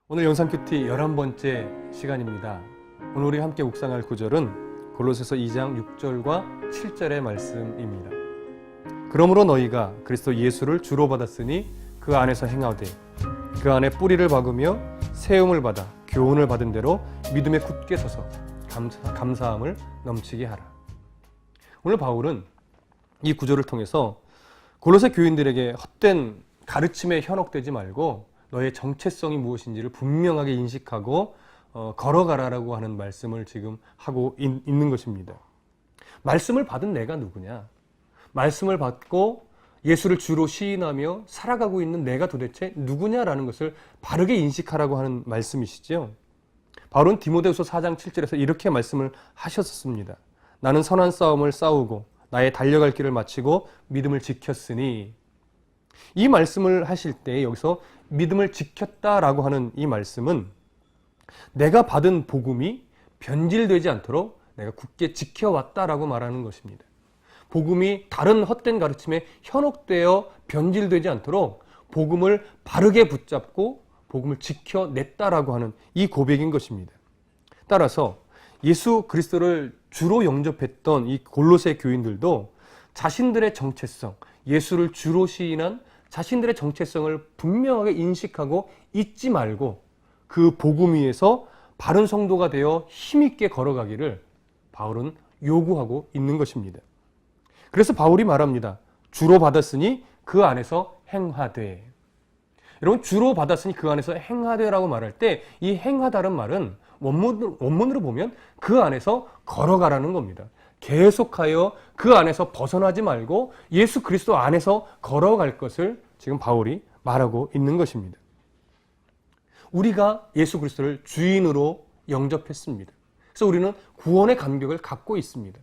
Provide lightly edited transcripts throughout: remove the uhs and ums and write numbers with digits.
오늘 영상 큐티 11번째 시간입니다. 오늘 우리 함께 묵상할 구절은 골로새서 2장 6절과 7절의 말씀입니다. 그러므로 너희가 그리스도 예수를 주로 받았으니 그 안에서 행하되 그 안에 뿌리를 박으며 세움을 받아 교훈을 받은 대로 믿음에 굳게 서서 감사함을 넘치게 하라. 오늘 바울은 이 구절을 통해서 골로새 교인들에게 헛된 가르침에 현혹되지 말고 너의 정체성이 무엇인지를 분명하게 인식하고 걸어가라라고 하는 말씀을 지금 하고 있는 것입니다. 말씀을 받은 내가 누구냐? 말씀을 받고 예수를 주로 시인하며 살아가고 있는 내가 도대체 누구냐라는 것을 바르게 인식하라고 하는 말씀이시죠. 바울은 디모데후서 4장 7절에서 이렇게 말씀을 하셨습니다. 나는 선한 싸움을 싸우고 나의 달려갈 길을 마치고 믿음을 지켰으니, 이 말씀을 하실 때 여기서 믿음을 지켰다라고 하는 이 말씀은 내가 받은 복음이 변질되지 않도록 내가 굳게 지켜왔다라고 말하는 것입니다. 복음이 다른 헛된 가르침에 현혹되어 변질되지 않도록 복음을 바르게 붙잡고 복음을 지켜냈다라고 하는 이 고백인 것입니다. 따라서 예수 그리스도를 주로 영접했던 이 골로새 교인들도 자신들의 정체성, 예수를 주로 시인한 자신들의 정체성을 분명하게 인식하고 잊지 말고 그 복음 위에서 바른 성도가 되어 힘있게 걸어가기를 바울은 요구하고 있는 것입니다. 그래서 바울이 말합니다. 주로 받았으니 그 안에서 행하되. 여러분, 주로 받았으니 그 안에서 행하되라고 말할 때 이 행하다는 말은 원문으로 보면 그 안에서 걸어가라는 겁니다. 계속하여 그 안에서 벗어나지 말고 예수 그리스도 안에서 걸어갈 것을 지금 바울이 말하고 있는 것입니다. 우리가 예수 그리스도를 주인으로 영접했습니다. 그래서 우리는 구원의 감격을 갖고 있습니다.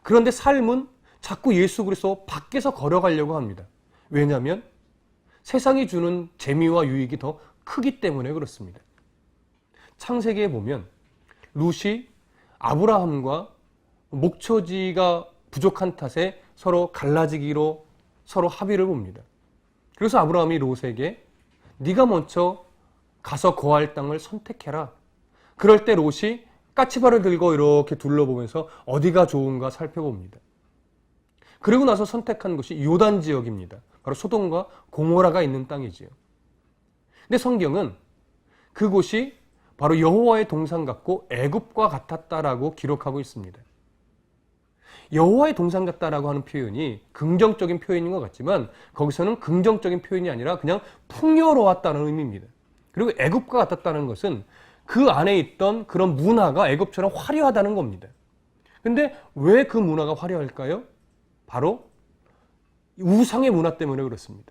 그런데 삶은 자꾸 예수 그리스도 밖에서 걸어가려고 합니다. 왜냐하면 세상이 주는 재미와 유익이 더 크기 때문에 그렇습니다. 창세기에 보면 룻이 아브라함과 목초지가 부족한 탓에 서로 갈라지기로 서로 합의를 봅니다. 그래서 아브라함이 롯에게 네가 먼저 가서 거할 땅을 선택해라. 그럴 때 롯이 까치발을 들고 이렇게 둘러보면서 어디가 좋은가 살펴봅니다. 그리고 나서 선택한 곳이 요단 지역입니다. 바로 소돔과 고모라가 있는 땅이지요. 근데 성경은 그곳이 바로 여호와의 동산 같고 애굽과 같았다라고 기록하고 있습니다. 여호와의 동산 같다라고 하는 표현이 긍정적인 표현인 것 같지만 거기서는 긍정적인 표현이 아니라 그냥 풍요로웠다는 의미입니다. 그리고 애굽과 같았다는 것은 그 안에 있던 그런 문화가 애굽처럼 화려하다는 겁니다. 근데 왜 그 문화가 화려할까요? 바로 우상의 문화 때문에 그렇습니다.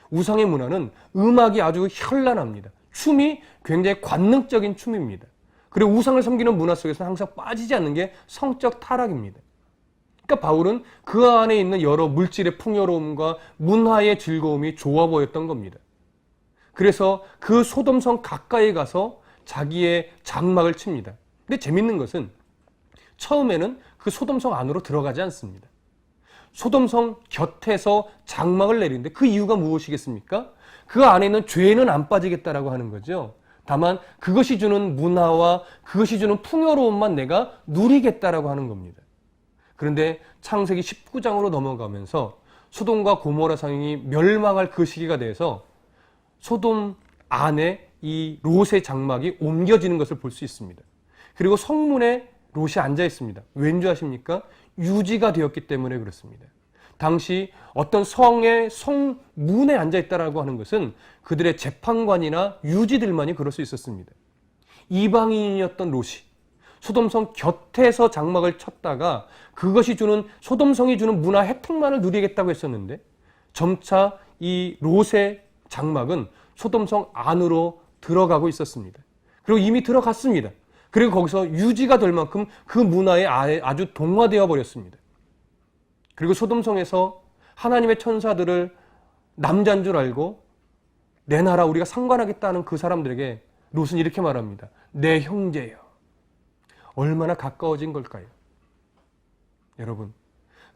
우상의 문화는 음악이 아주 현란합니다. 춤이 굉장히 관능적인 춤입니다. 그리고 우상을 섬기는 문화 속에서 항상 빠지지 않는 게 성적 타락입니다. 그러니까 바울은 그 안에 있는 여러 물질의 풍요로움과 문화의 즐거움이 좋아 보였던 겁니다. 그래서 그 소돔성 가까이 가서 자기의 장막을 칩니다. 근데 재밌는 것은 처음에는 그 소돔성 안으로 들어가지 않습니다. 소돔성 곁에서 장막을 내리는데 그 이유가 무엇이겠습니까? 그 안에 있는 죄는 안 빠지겠다라고 하는 거죠. 다만 그것이 주는 문화와 그것이 주는 풍요로움만 내가 누리겠다라고 하는 겁니다. 그런데 창세기 19장으로 넘어가면서 소돔과 고모라 상이 멸망할 그 시기가 돼서 소돔 안에 이 롯의 장막이 옮겨지는 것을 볼 수 있습니다. 그리고 성문에 롯이 앉아 있습니다. 왠지 아십니까? 유지가 되었기 때문에 그렇습니다. 당시 어떤 성의 성문에 앉아 있다라고 하는 것은 그들의 재판관이나 유지들만이 그럴 수 있었습니다. 이방인이었던 롯이 소돔성 곁에서 장막을 쳤다가 그것이 주는 소돔성이 주는 문화 혜택만을 누리겠다고 했었는데 점차 이 롯의 장막은 소돔성 안으로 들어가고 있었습니다. 그리고 이미 들어갔습니다. 그리고 거기서 유지가 될 만큼 그 문화에 아주 동화되어 버렸습니다. 그리고 소돔성에서 하나님의 천사들을 남자인 줄 알고 내 나라 우리가 상관하겠다는 그 사람들에게 롯은 이렇게 말합니다. 내 형제여. 얼마나 가까워진 걸까요? 여러분,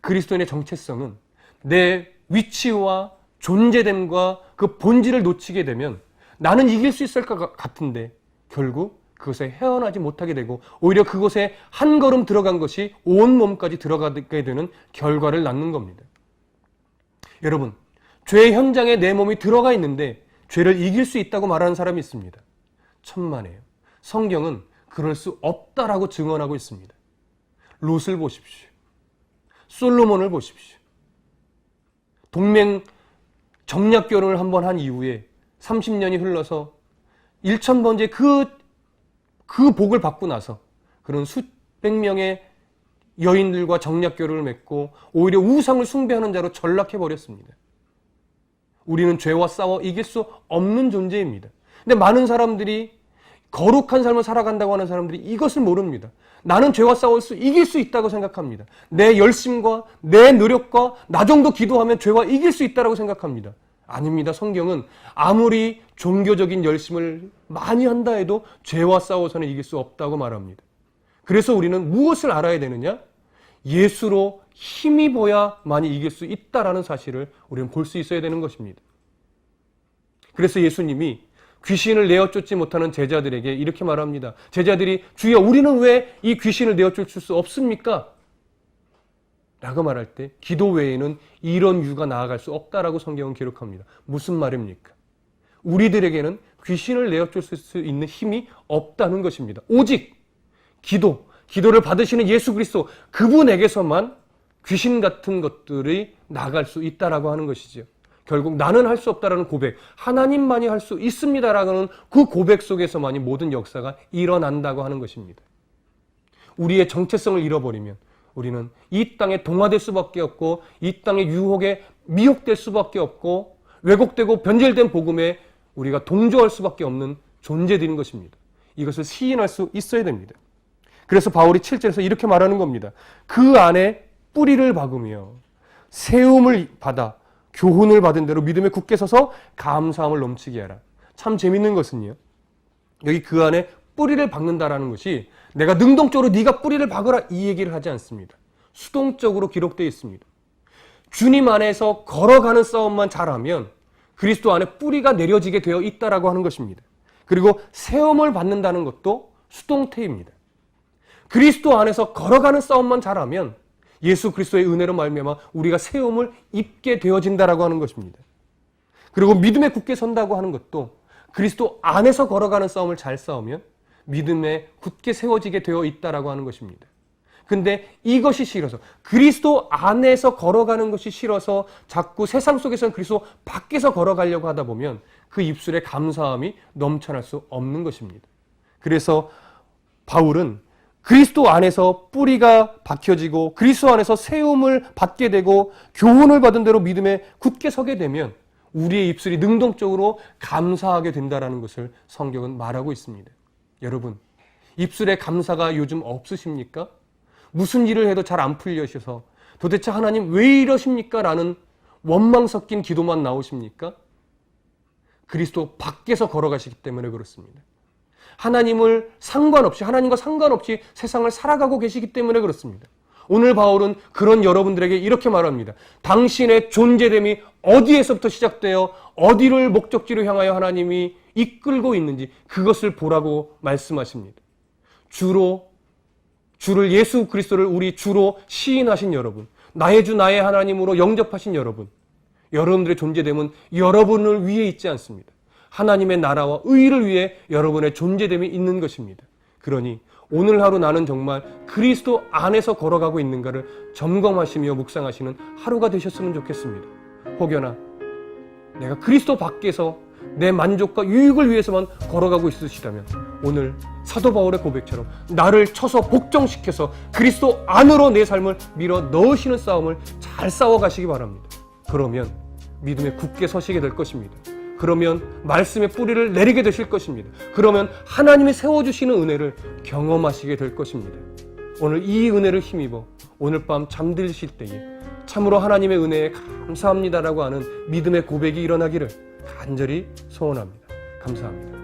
그리스도인의 정체성은 내 위치와 존재됨과 그 본질을 놓치게 되면 나는 이길 수 있을 것 같은데 결국 그것에 헤어나지 못하게 되고 오히려 그곳에 한 걸음 들어간 것이 온 몸까지 들어가게 되는 결과를 낳는 겁니다. 여러분, 죄의 현장에 내 몸이 들어가 있는데 죄를 이길 수 있다고 말하는 사람이 있습니다. 천만에요. 성경은 그럴 수 없다라고 증언하고 있습니다. 롯을 보십시오. 솔로몬을 보십시오. 동맹 정략 결혼을 한번 한 이후에 30년이 흘러서 1000번째 그 복을 받고 나서 그런 수백 명의 여인들과 정략 결혼을 맺고 오히려 우상을 숭배하는 자로 전락해버렸습니다. 우리는 죄와 싸워 이길 수 없는 존재입니다. 근데 많은 사람들이 거룩한 삶을 살아간다고 하는 사람들이 이것을 모릅니다. 나는 죄와 싸워 이길 수 있다고 생각합니다. 내 열심과 내 노력과 나 정도 기도하면 죄와 이길 수 있다고 생각합니다. 아닙니다. 성경은 아무리 종교적인 열심을 많이 한다 해도 죄와 싸워서는 이길 수 없다고 말합니다. 그래서 우리는 무엇을 알아야 되느냐? 예수로 힘입어야만이 이길 수 있다라는 사실을 우리는 볼 수 있어야 되는 것입니다. 그래서 예수님이 귀신을 내어쫓지 못하는 제자들에게 이렇게 말합니다. 제자들이 주여 우리는 왜 이 귀신을 내어쫓을 수 없습니까? 라고 말할 때 기도 외에는 이런 이유가 나아갈 수 없다라고 성경은 기록합니다. 무슨 말입니까? 우리들에게는 귀신을 내어쫓을 수 있는 힘이 없다는 것입니다. 오직 기도를 받으시는 예수 그리스도 그분에게서만 귀신 같은 것들이 나갈 수 있다라고 하는 것이죠. 결국 나는 할 수 없다라는 고백, 하나님만이 할 수 있습니다라는 그 고백 속에서만이 모든 역사가 일어난다고 하는 것입니다. 우리의 정체성을 잃어버리면 우리는 이 땅에 동화될 수밖에 없고 이 땅의 유혹에 미혹될 수밖에 없고 왜곡되고 변질된 복음에 우리가 동조할 수밖에 없는 존재들인 것입니다. 이것을 시인할 수 있어야 됩니다. 그래서 바울이 7절에서 이렇게 말하는 겁니다. 그 안에 뿌리를 박으며 세움을 받아 교훈을 받은 대로 믿음에 굳게 서서 감사함을 넘치게 하라. 참 재밌는 것은요. 여기 그 안에 뿌리를 박는다라는 것이 내가 능동적으로 네가 뿌리를 박으라 이 얘기를 하지 않습니다. 수동적으로 기록되어 있습니다. 주님 안에서 걸어가는 싸움만 잘하면 그리스도 안에 뿌리가 내려지게 되어 있다라고 하는 것입니다. 그리고 세움을 받는다는 것도 수동태입니다. 그리스도 안에서 걸어가는 싸움만 잘하면 예수 그리스도의 은혜로 말미암아 우리가 세움을 입게 되어진다라고 하는 것입니다. 그리고 믿음에 굳게 선다고 하는 것도 그리스도 안에서 걸어가는 싸움을 잘 싸우면 믿음에 굳게 세워지게 되어 있다라고 하는 것입니다. 근데 이것이 싫어서 그리스도 안에서 걸어가는 것이 싫어서 자꾸 세상 속에서는 그리스도 밖에서 걸어가려고 하다 보면 그 입술에 감사함이 넘쳐날 수 없는 것입니다. 그래서 바울은 그리스도 안에서 뿌리가 박혀지고 그리스도 안에서 세움을 받게 되고 교훈을 받은 대로 믿음에 굳게 서게 되면 우리의 입술이 능동적으로 감사하게 된다는 것을 성경은 말하고 있습니다. 여러분, 입술에 감사가 요즘 없으십니까? 무슨 일을 해도 잘 안 풀려셔서 도대체 하나님 왜 이러십니까? 라는 원망 섞인 기도만 나오십니까? 그리스도 밖에서 걸어가시기 때문에 그렇습니다. 하나님과 상관없이 세상을 살아가고 계시기 때문에 그렇습니다. 오늘 바울은 그런 여러분들에게 이렇게 말합니다. 당신의 존재됨이 어디에서부터 시작되어 어디를 목적지로 향하여 하나님이 이끌고 있는지 그것을 보라고 말씀하십니다. 주를 예수 그리스도를 우리 주로 시인하신 여러분, 나의 주 나의 하나님으로 영접하신 여러분, 여러분들의 존재됨은 여러분을 위해 있지 않습니다. 하나님의 나라와 의를 위해 여러분의 존재됨이 있는 것입니다. 그러니 오늘 하루 나는 정말 그리스도 안에서 걸어가고 있는가를 점검하시며 묵상하시는 하루가 되셨으면 좋겠습니다. 혹여나 내가 그리스도 밖에서 내 만족과 유익을 위해서만 걸어가고 있으시다면 오늘 사도 바울의 고백처럼 나를 쳐서 복종시켜서 그리스도 안으로 내 삶을 밀어 넣으시는 싸움을 잘 싸워가시기 바랍니다. 그러면 믿음에 굳게 서시게 될 것입니다. 그러면 말씀의 뿌리를 내리게 되실 것입니다. 그러면 하나님이 세워주시는 은혜를 경험하시게 될 것입니다. 오늘 이 은혜를 힘입어 오늘 밤 잠드실 때에 참으로 하나님의 은혜에 감사합니다라고 하는 믿음의 고백이 일어나기를 간절히 소원합니다. 감사합니다.